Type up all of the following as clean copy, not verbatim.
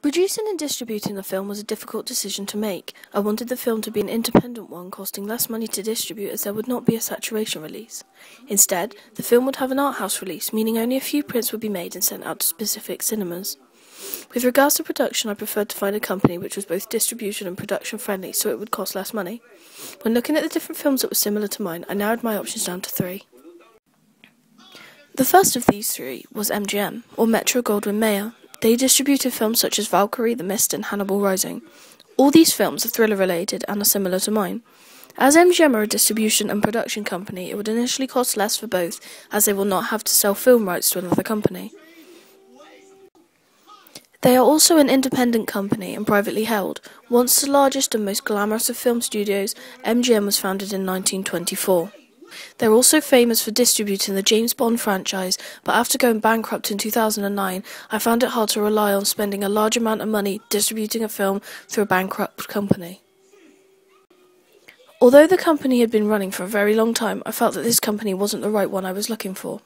Producing and distributing the film was a difficult decision to make. I wanted the film to be an independent one, costing less money to distribute as there would not be a saturation release. Instead, the film would have an art house release, meaning only a few prints would be made and sent out to specific cinemas. With regards to production, I preferred to find a company which was both distribution and production friendly, so it would cost less money. When looking at the different films that were similar to mine, I narrowed my options down to 3. The first of these 3 was MGM, or Metro-Goldwyn-Mayer. They distributed films such as Valkyrie, The Mist, and Hannibal Rising. All these films are thriller-related and are similar to mine. As MGM are a distribution and production company, it would initially cost less for both, as they will not have to sell film rights to another company. They are also an independent company and privately held. Once the largest and most glamorous of film studios, MGM was founded in 1924. They're also famous for distributing the James Bond franchise, but after going bankrupt in 2009, I found it hard to rely on spending a large amount of money distributing a film through a bankrupt company. Although the company had been running for a very long time, I felt that this company wasn't the right one I was looking for.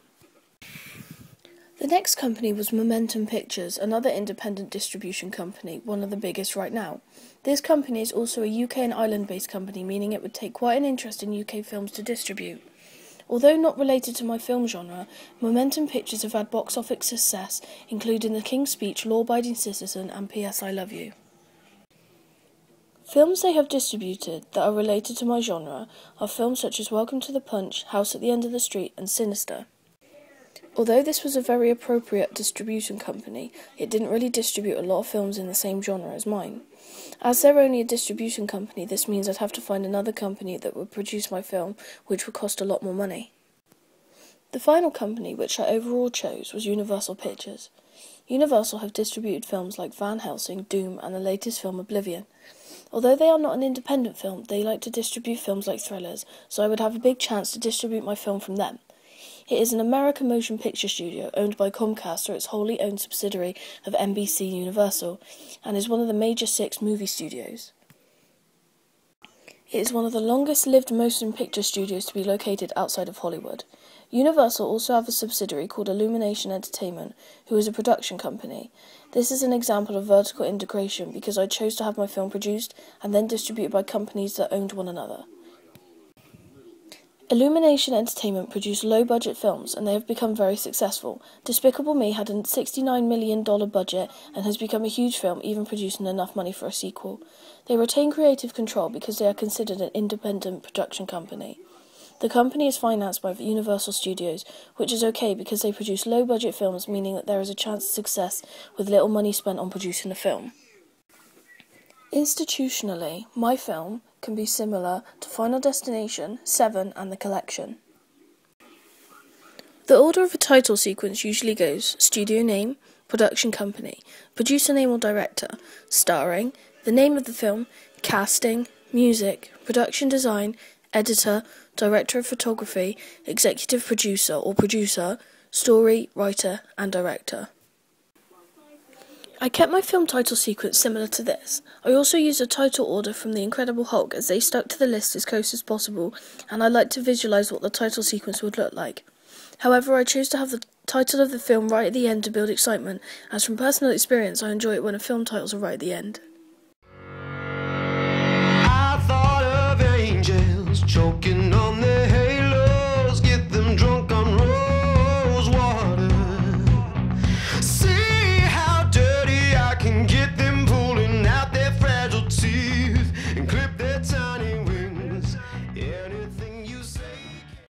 The next company was Momentum Pictures, another independent distribution company, one of the biggest right now. This company is also a UK and Ireland-based company, meaning it would take quite an interest in UK films to distribute. Although not related to my film genre, Momentum Pictures have had box office success, including The King's Speech, Law-Abiding Citizen, and P.S. I Love You. Films they have distributed that are related to my genre are films such as Welcome to the Punch, House at the End of the Street, and Sinister. Although this was a very appropriate distribution company, it didn't really distribute a lot of films in the same genre as mine. As they're only a distribution company, this means I'd have to find another company that would produce my film, which would cost a lot more money. The final company which I overall chose was Universal Pictures. Universal have distributed films like Van Helsing, Doom, and the latest film Oblivion. Although they are not an independent film, they like to distribute films like thrillers, so I would have a big chance to distribute my film from them. It is an American motion picture studio owned by Comcast, or its wholly owned subsidiary of NBC Universal, and is one of the major 6 movie studios. It is one of the longest-lived motion picture studios to be located outside of Hollywood. Universal also have a subsidiary called Illumination Entertainment, who is a production company. This is an example of vertical integration because I chose to have my film produced and then distributed by companies that owned one another. Illumination Entertainment produced low-budget films, and they have become very successful. Despicable Me had a $69 million budget and has become a huge film, even producing enough money for a sequel. They retain creative control because they are considered an independent production company. The company is financed by Universal Studios, which is okay because they produce low-budget films, meaning that there is a chance of success with little money spent on producing a film. Institutionally, my film can be similar to Final Destination, Seven, and The Collection. The order of a title sequence usually goes studio name, production company, producer name or director, starring, the name of the film, casting, music, production design, editor, director of photography, executive producer or producer, story, writer, and director. I kept my film title sequence similar to this. I also used a title order from The Incredible Hulk as they stuck to the list as close as possible, and I like to visualise what the title sequence would look like. However, I chose to have the title of the film right at the end to build excitement, as from personal experience I enjoy it when a film titles are right at the end. I thought of angels choking